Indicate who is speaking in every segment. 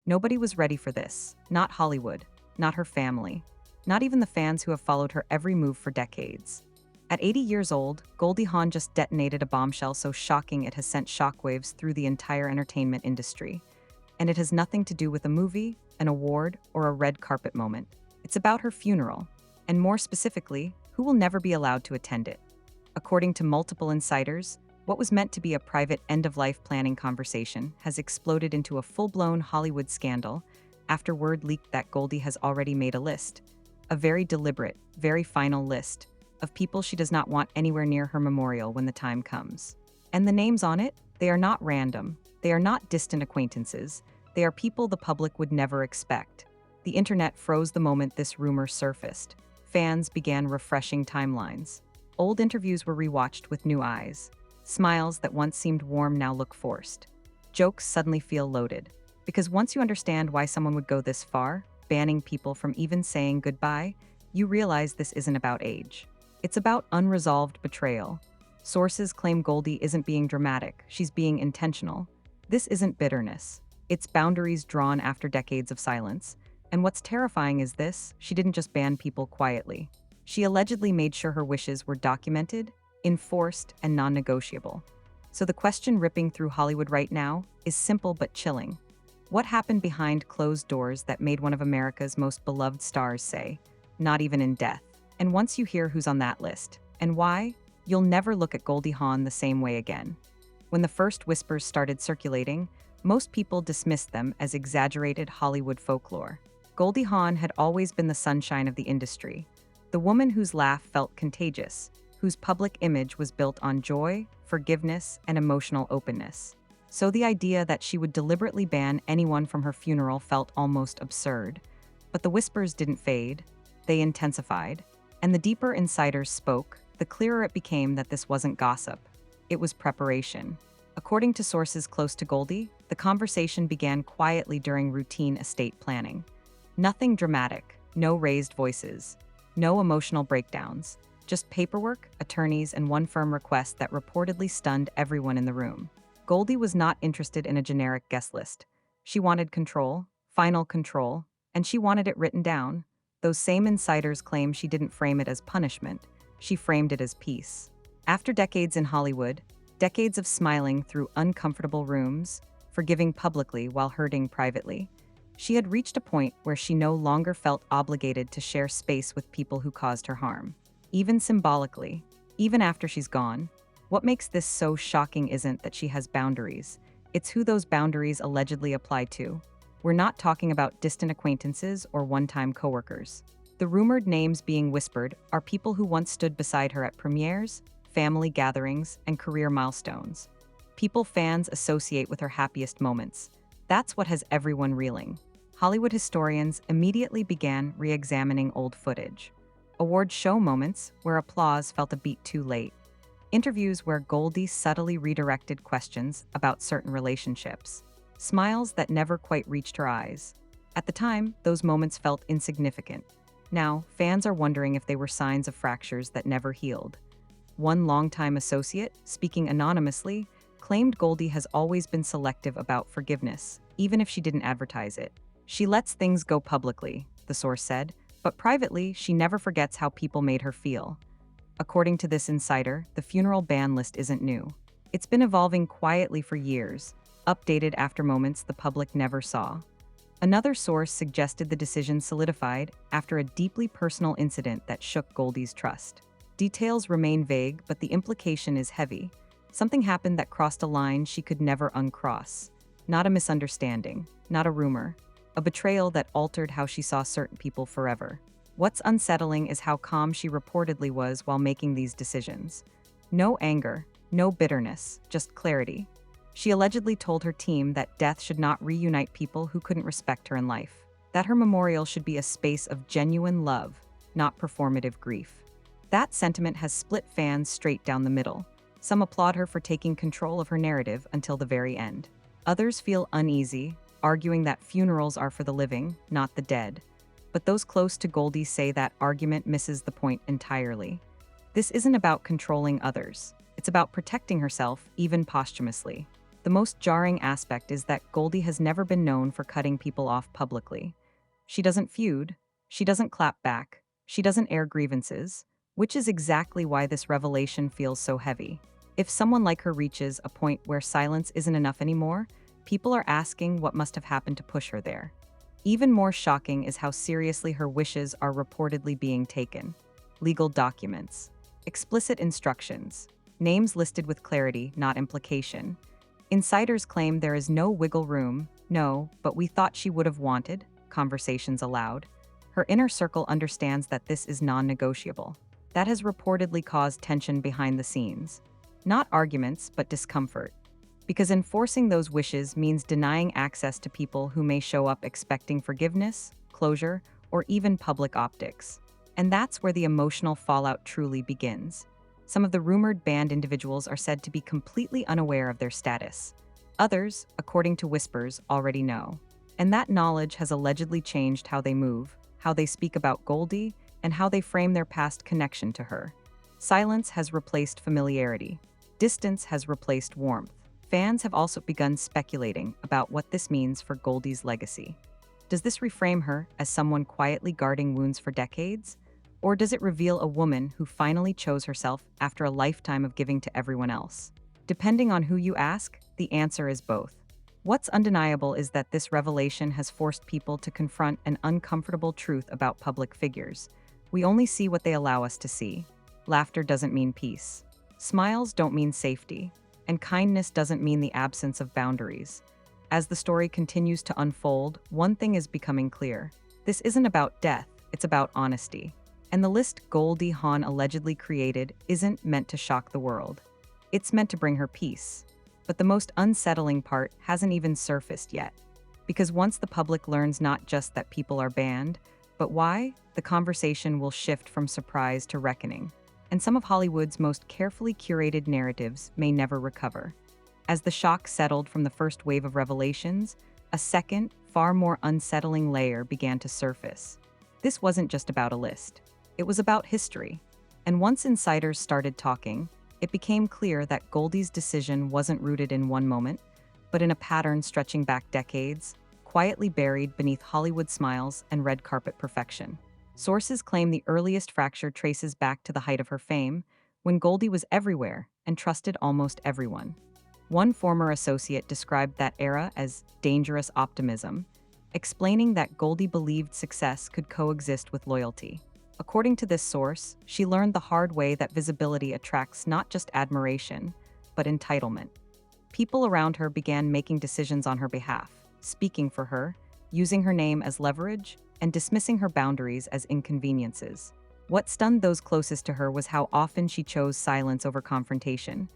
Speaker 1: Nobody was ready for this. Not Hollywood, not her family, not even the fans who have followed her every move for decades. At 80 years old, Goldie Hawn just detonated a bombshell so shocking it has sent shockwaves through the entire entertainment industry. And it has nothing to do with a movie, an award, or a red carpet moment. It's about her funeral, and more specifically, who will never be allowed to attend it. According to multiple insiders, what was meant to be a private end-of-life planning conversation has exploded into a full-blown Hollywood scandal after word leaked that Goldie has already made a list. A very deliberate, very final list of people she does not want anywhere near her memorial when the time comes. And the names on it, they are not random. They are not distant acquaintances. They are people the public would never expect. The internet froze the moment this rumor surfaced. Fans began refreshing timelines. Old interviews were rewatched with new eyes. Smiles that once seemed warm now look forced. Jokes suddenly feel loaded. Because once you understand why someone would go this far, banning people from even saying goodbye, you realize this isn't about age. It's about unresolved betrayal. Sources claim Goldie isn't being dramatic, she's being intentional. This isn't bitterness. It's boundaries drawn after decades of silence. And what's terrifying is this, she didn't just ban people quietly. She allegedly made sure her wishes were documented, enforced, and non-negotiable. So the question ripping through Hollywood right now is simple but chilling. What happened behind closed doors that made one of America's most beloved stars say, "Not even in death"? And once you hear who's on that list, and why, you'll never look at Goldie Hawn the same way again. When the first whispers started circulating, most people dismissed them as exaggerated Hollywood folklore. Goldie Hawn had always been the sunshine of the industry, the woman whose laugh felt contagious, whose public image was built on joy, forgiveness, and emotional openness. So the idea that she would deliberately ban anyone from her funeral felt almost absurd. But the whispers didn't fade, they intensified. And the deeper insiders spoke, the clearer it became that this wasn't gossip. It was preparation. According to sources close to Goldie, the conversation began quietly during routine estate planning. Nothing dramatic, no raised voices, no emotional breakdowns, just paperwork, attorneys, and one firm request that reportedly stunned everyone in the room. Goldie was not interested in a generic guest list. She wanted control, final control, and she wanted it written down. Those same insiders claim she didn't frame it as punishment, she framed it as peace. After decades in Hollywood, decades of smiling through uncomfortable rooms, forgiving publicly while hurting privately, she had reached a point where she no longer felt obligated to share space with people who caused her harm. Even symbolically, even after she's gone. What makes this so shocking isn't that she has boundaries, it's who those boundaries allegedly apply to. We're not talking about distant acquaintances or one-time coworkers. The rumored names being whispered are people who once stood beside her at premieres, family gatherings, and career milestones. People fans associate with her happiest moments. That's what has everyone reeling. Hollywood historians immediately began re-examining old footage. Award show moments where applause felt a beat too late. Interviews where Goldie subtly redirected questions about certain relationships. Smiles that never quite reached her eyes. At the time, those moments felt insignificant. Now, fans are wondering if they were signs of fractures that never healed. One longtime associate, speaking anonymously, claimed Goldie has always been selective about forgiveness, even if she didn't advertise it. She lets things go publicly, the source said, but privately, she never forgets how people made her feel. According to this insider, the funeral ban list isn't new. It's been evolving quietly for years, updated after moments the public never saw. Another source suggested the decision solidified after a deeply personal incident that shook Goldie's trust. Details remain vague, but the implication is heavy. Something happened that crossed a line she could never uncross. Not a misunderstanding, not a rumor, a betrayal that altered how she saw certain people forever. What's unsettling is how calm she reportedly was while making these decisions. No anger, no bitterness, just clarity. She allegedly told her team that death should not reunite people who couldn't respect her in life, that her memorial should be a space of genuine love, not performative grief. That sentiment has split fans straight down the middle. Some applaud her for taking control of her narrative until the very end. Others feel uneasy, arguing that funerals are for the living, not the dead. But those close to Goldie say that argument misses the point entirely. This isn't about controlling others. It's about protecting herself, even posthumously. The most jarring aspect is that Goldie has never been known for cutting people off publicly. She doesn't feud, she doesn't clap back, she doesn't air grievances, which is exactly why this revelation feels so heavy. If someone like her reaches a point where silence isn't enough anymore, people are asking what must have happened to push her there. Even more shocking is how seriously her wishes are reportedly being taken. Legal documents, explicit instructions, names listed with clarity, not implication. Insiders claim there is no wiggle room, no, but we thought she would have wanted, conversations allowed. Her inner circle understands that this is non-negotiable. That has reportedly caused tension behind the scenes. Not arguments, but discomfort. Because enforcing those wishes means denying access to people who may show up expecting forgiveness, closure, or even public optics. And that's where the emotional fallout truly begins. Some of the rumored banned individuals are said to be completely unaware of their status. Others, according to whispers, already know. And that knowledge has allegedly changed how they move, how they speak about Goldie, and how they frame their past connection to her. Silence has replaced familiarity. Distance has replaced warmth. Fans have also begun speculating about what this means for Goldie's legacy. Does this reframe her as someone quietly guarding wounds for decades? Or does it reveal a woman who finally chose herself after a lifetime of giving to everyone else? Depending on who you ask, the answer is both. What's undeniable is that this revelation has forced people to confront an uncomfortable truth about public figures. We only see what they allow us to see. Laughter doesn't mean peace. Smiles don't mean safety. And kindness doesn't mean the absence of boundaries. As the story continues to unfold, one thing is becoming clear. This isn't about death, it's about honesty. And the list Goldie Hawn allegedly created isn't meant to shock the world. It's meant to bring her peace. But the most unsettling part hasn't even surfaced yet. Because once the public learns not just that people are banned, but why, the conversation will shift from surprise to reckoning. And some of Hollywood's most carefully curated narratives may never recover. As the shock settled from the first wave of revelations, a second, far more unsettling layer began to surface. This wasn't just about a list. It was about history. And once insiders started talking, it became clear that Goldie's decision wasn't rooted in one moment, but in a pattern stretching back decades, quietly buried beneath Hollywood smiles and red carpet perfection. Sources claim the earliest fracture traces back to the height of her fame, when Goldie was everywhere and trusted almost everyone. One former associate described that era as dangerous optimism, explaining that Goldie believed success could coexist with loyalty. According to this source, she learned the hard way that visibility attracts not just admiration, but entitlement. People around her began making decisions on her behalf, speaking for her, using her name as leverage, and dismissing her boundaries as inconveniences. What stunned those closest to her was how often she chose silence over confrontation.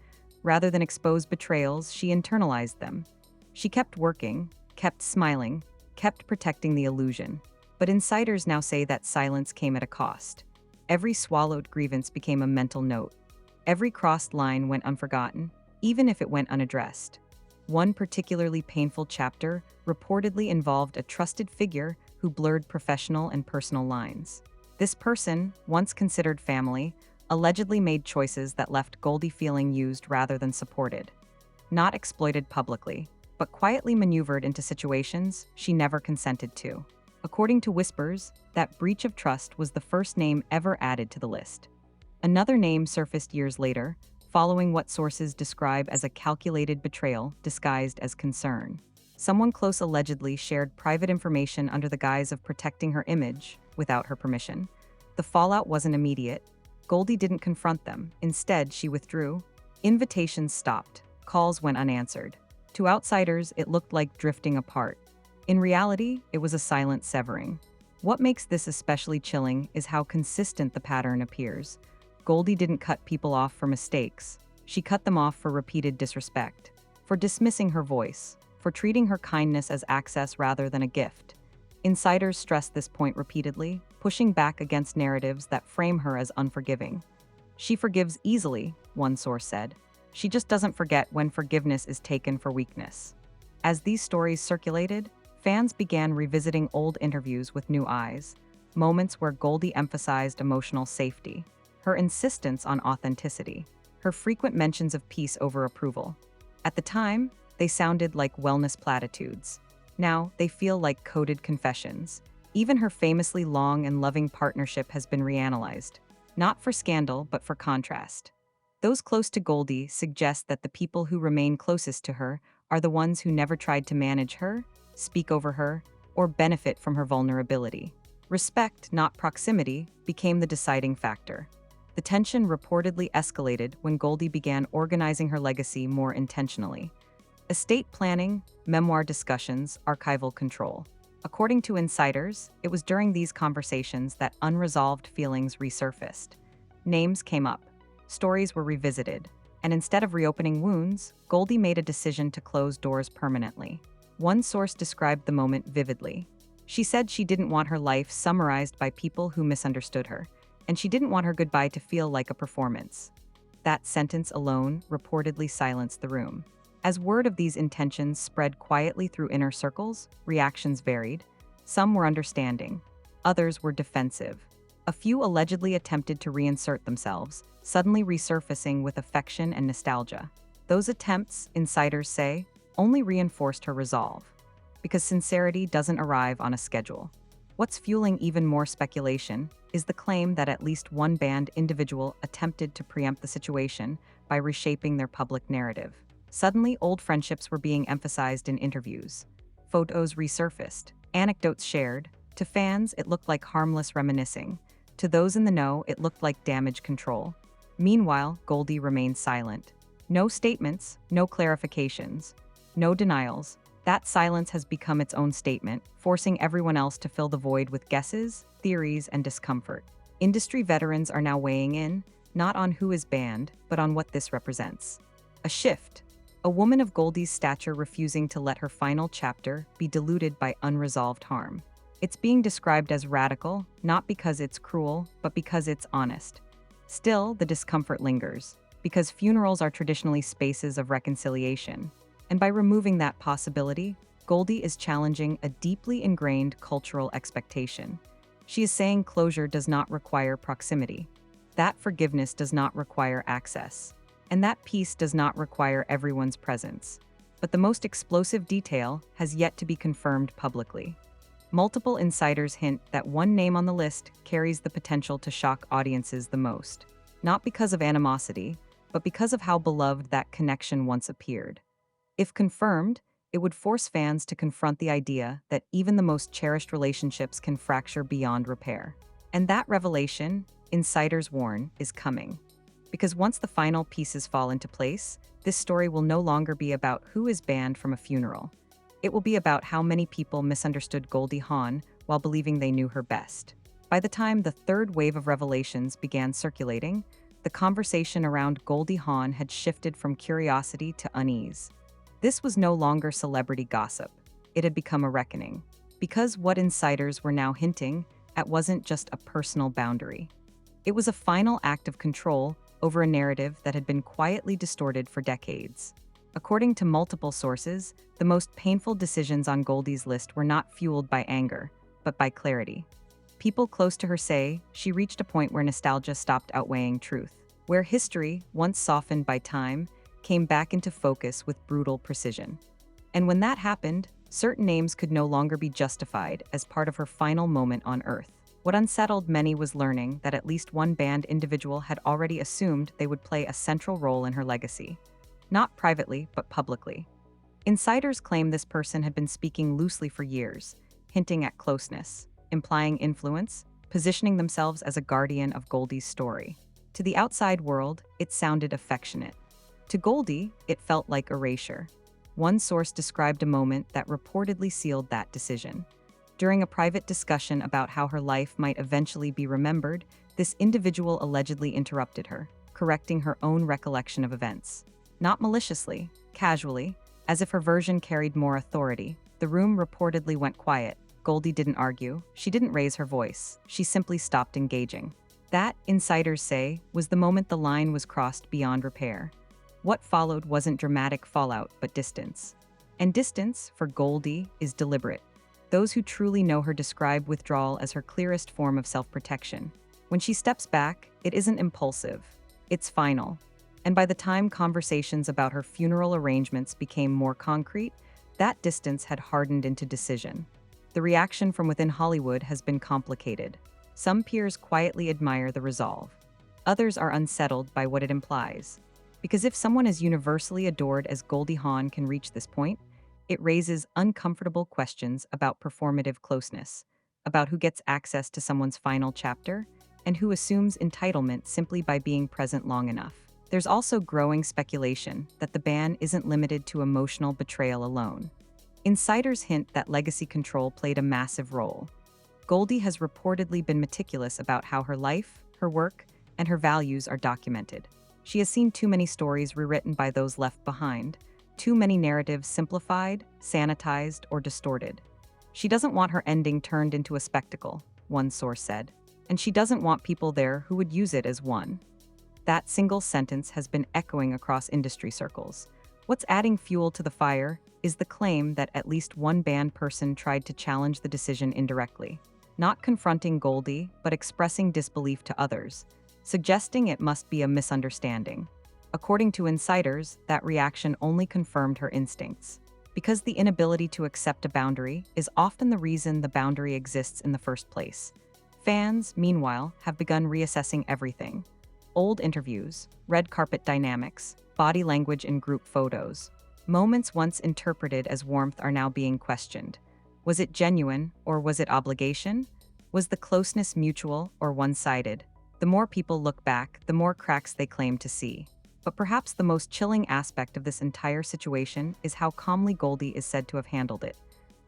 Speaker 1: Rather than expose betrayals, she internalized them. She kept working, kept smiling, kept protecting the illusion. But insiders now say that silence came at a cost. Every swallowed grievance became a mental note. Every crossed line went unforgotten, even if it went unaddressed. One particularly painful chapter reportedly involved a trusted figure who blurred professional and personal lines. This person, once considered family, allegedly made choices that left Goldie feeling used rather than supported. Not exploited publicly, but quietly maneuvered into situations she never consented to. According to whispers, that breach of trust was the first name ever added to the list. Another name surfaced years later, following what sources describe as a calculated betrayal disguised as concern. Someone close allegedly shared private information under the guise of protecting her image without her permission. The fallout wasn't immediate. Goldie didn't confront them. Instead, she withdrew. Invitations stopped. Calls went unanswered. To outsiders, it looked like drifting apart. In reality, it was a silent severing. What makes this especially chilling is how consistent the pattern appears. Goldie didn't cut people off for mistakes. She cut them off for repeated disrespect, for dismissing her voice, for treating her kindness as access rather than a gift. Insiders stress this point repeatedly, pushing back against narratives that frame her as unforgiving. She forgives easily, one source said. She just doesn't forget when forgiveness is taken for weakness. As these stories circulated, fans began revisiting old interviews with new eyes, moments where Goldie emphasized emotional safety, her insistence on authenticity, her frequent mentions of peace over approval. At the time, They sounded like wellness platitudes. Now, they feel like coded confessions. Even her famously long and loving partnership has been reanalyzed. Not for scandal, but for contrast. Those close to Goldie suggest that the people who remain closest to her are the ones who never tried to manage her, speak over her, or benefit from her vulnerability. Respect, not proximity, became the deciding factor. The tension reportedly escalated when Goldie began organizing her legacy more intentionally. Estate planning, memoir discussions, archival control. According to insiders, it was during these conversations that unresolved feelings resurfaced. Names came up, stories were revisited, and instead of reopening wounds, Goldie made a decision to close doors permanently. One source described the moment vividly. She said she didn't want her life summarized by people who misunderstood her, and she didn't want her goodbye to feel like a performance. That sentence alone reportedly silenced the room. As word of these intentions spread quietly through inner circles, reactions varied. Some were understanding, others were defensive. A few allegedly attempted to reinsert themselves, suddenly resurfacing with affection and nostalgia. Those attempts, insiders say, only reinforced her resolve. Because sincerity doesn't arrive on a schedule. What's fueling even more speculation is the claim that at least one band individual attempted to preempt the situation by reshaping their public narrative. Suddenly, old friendships were being emphasized in interviews. Photos resurfaced, anecdotes shared. To fans, it looked like harmless reminiscing. To those in the know, it looked like damage control. Meanwhile, Goldie remained silent. No statements, no clarifications, no denials. That silence has become its own statement, forcing everyone else to fill the void with guesses, theories, and discomfort. Industry veterans are now weighing in, not on who is banned, but on what this represents. A shift. A woman of Goldie's stature refusing to let her final chapter be diluted by unresolved harm. It's being described as radical, not because it's cruel, but because it's honest. Still, the discomfort lingers, because funerals are traditionally spaces of reconciliation. And by removing that possibility, Goldie is challenging a deeply ingrained cultural expectation. She is saying closure does not require proximity, that forgiveness does not require access, and that peace does not require everyone's presence. But the most explosive detail has yet to be confirmed publicly. Multiple insiders hint that one name on the list carries the potential to shock audiences the most, not because of animosity, but because of how beloved that connection once appeared. If confirmed, it would force fans to confront the idea that even the most cherished relationships can fracture beyond repair. And that revelation, insiders warn, is coming. Because once the final pieces fall into place, this story will no longer be about who is banned from a funeral. It will be about how many people misunderstood Goldie Hawn while believing they knew her best. By the time the third wave of revelations began circulating, the conversation around Goldie Hawn had shifted from curiosity to unease. This was no longer celebrity gossip. It had become a reckoning. Because what insiders were now hinting at wasn't just a personal boundary. It was a final act of control over a narrative that had been quietly distorted for decades. According to multiple sources, the most painful decisions on Goldie's list were not fueled by anger, but by clarity. People close to her say she reached a point where nostalgia stopped outweighing truth, where history, once softened by time, came back into focus with brutal precision. And when that happened, certain names could no longer be justified as part of her final moment on Earth. What unsettled many was learning that at least one band individual had already assumed they would play a central role in her legacy. Not privately, but publicly. Insiders claim this person had been speaking loosely for years, hinting at closeness, implying influence, positioning themselves as a guardian of Goldie's story. To the outside world, it sounded affectionate. To Goldie, it felt like erasure. One source described a moment that reportedly sealed that decision. During a private discussion about how her life might eventually be remembered, this individual allegedly interrupted her, correcting her own recollection of events. Not maliciously, casually, as if her version carried more authority. The room reportedly went quiet. Goldie didn't argue. She didn't raise her voice. She simply stopped engaging. That, insiders say, was the moment the line was crossed beyond repair. What followed wasn't dramatic fallout, but distance. And distance, for Goldie, is deliberate. Those who truly know her describe withdrawal as her clearest form of self-protection. When she steps back, it isn't impulsive. It's final. And by the time conversations about her funeral arrangements became more concrete, that distance had hardened into decision. The reaction from within Hollywood has been complicated. Some peers quietly admire the resolve. Others are unsettled by what it implies. Because if someone as universally adored as Goldie Hawn can reach this point, it raises uncomfortable questions about performative closeness, about who gets access to someone's final chapter, and who assumes entitlement simply by being present long enough. There's also growing speculation that the ban isn't limited to emotional betrayal alone. Insiders hint that legacy control played a massive role. Goldie has reportedly been meticulous about how her life, her work, and her values are documented. She has seen too many stories rewritten by those left behind, too many narratives simplified, sanitized, or distorted. She doesn't want her ending turned into a spectacle, one source said, and she doesn't want people there who would use it as one. That single sentence has been echoing across industry circles. What's adding fuel to the fire is the claim that at least one band person tried to challenge the decision indirectly, not confronting Goldie, but expressing disbelief to others, suggesting it must be a misunderstanding. According to insiders, that reaction only confirmed her instincts, because the inability to accept a boundary is often the reason the boundary exists in the first place. Fans, meanwhile, have begun reassessing everything. Old interviews, red carpet dynamics, body language in group photos. Moments once interpreted as warmth are now being questioned. Was it genuine, or was it obligation? Was the closeness mutual or one-sided? The more people look back, the more cracks they claim to see. But perhaps the most chilling aspect of this entire situation is how calmly Goldie is said to have handled it.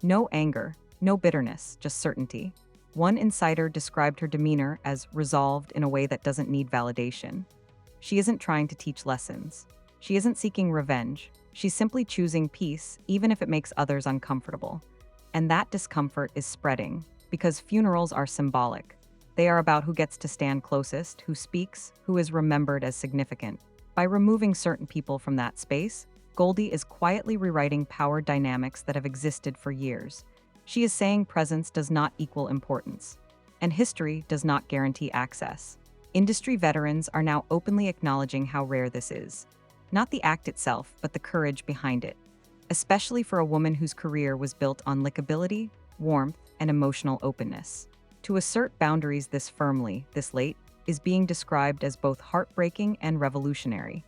Speaker 1: No anger, no bitterness, just certainty. One insider described her demeanor as resolved in a way that doesn't need validation. She isn't trying to teach lessons. She isn't seeking revenge. She's simply choosing peace, even if it makes others uncomfortable. And that discomfort is spreading, because funerals are symbolic. They are about who gets to stand closest, who speaks, who is remembered as significant. By removing certain people from that space, Goldie is quietly rewriting power dynamics that have existed for years. She is saying presence does not equal importance, and history does not guarantee access. Industry veterans are now openly acknowledging how rare this is. Not the act itself, but the courage behind it, especially for a woman whose career was built on likability, warmth, and emotional openness. To assert boundaries this firmly, this late, is being described as both heartbreaking and revolutionary.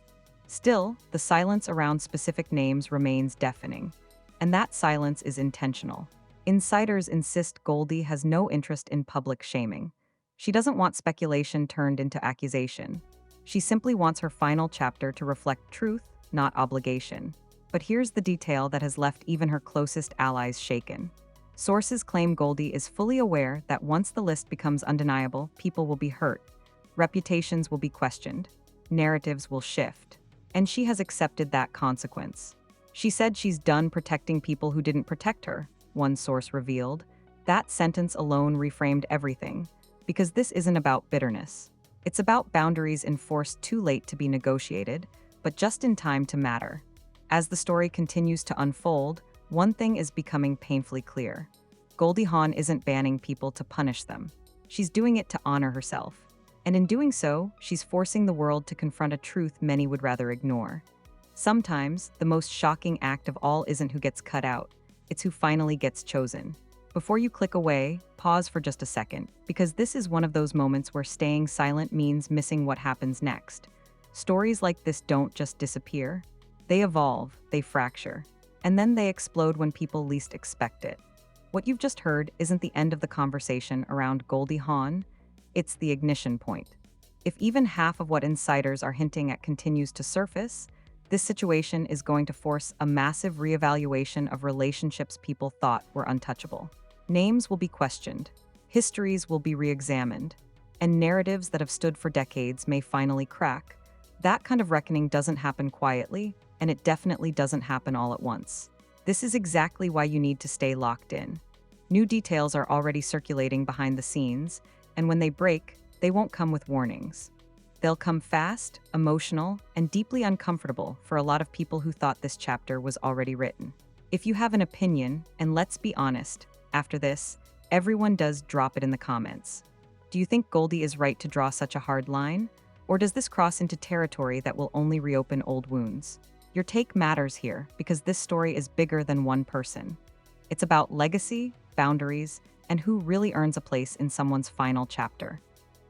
Speaker 1: Still, the silence around specific names remains deafening, and that silence is intentional. Insiders insist Goldie has no interest in public shaming. She doesn't want speculation turned into accusation. She simply wants her final chapter to reflect truth, not obligation. But here's the detail that has left even her closest allies shaken. Sources claim Goldie is fully aware that once the list becomes undeniable, people will be hurt. Reputations will be questioned. Narratives will shift. And she has accepted that consequence. She said she's done protecting people who didn't protect her, one source revealed. That sentence alone reframed everything, because this isn't about bitterness. It's about boundaries enforced too late to be negotiated, but just in time to matter. As the story continues to unfold, one thing is becoming painfully clear. Goldie Hawn isn't banning people to punish them. She's doing it to honor herself. And in doing so, she's forcing the world to confront a truth many would rather ignore. Sometimes, the most shocking act of all isn't who gets cut out, it's who finally gets chosen. Before you click away, pause for just a second, because this is one of those moments where staying silent means missing what happens next. Stories like this don't just disappear. They evolve, they fracture, and then they explode when people least expect it. What you've just heard isn't the end of the conversation around Goldie Hawn, it's the ignition point. If even half of what insiders are hinting at continues to surface, this situation is going to force a massive reevaluation of relationships people thought were untouchable. Names will be questioned, histories will be re-examined, and narratives that have stood for decades may finally crack. That kind of reckoning doesn't happen quietly, and it definitely doesn't happen all at once. This is exactly why you need to stay locked in. New details are already circulating behind the scenes, and when they break, they won't come with warnings. They'll come fast, emotional, and deeply uncomfortable for a lot of people who thought this chapter was already written. If you have an opinion, and let's be honest, after this, everyone does drop it in the comments. Do you think Goldie is right to draw such a hard line? Or does this cross into territory that will only reopen old wounds? Your take matters here because this story is bigger than one person. It's about legacy, boundaries, and who really earns a place in someone's final chapter.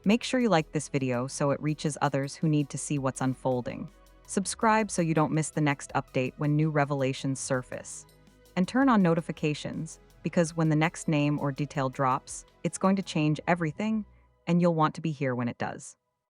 Speaker 1: Make sure you like this video so it reaches others who need to see what's unfolding. Subscribe so you don't miss the next update when new revelations surface. And turn on notifications, because when the next name or detail drops, it's going to change everything, and you'll want to be here when it does.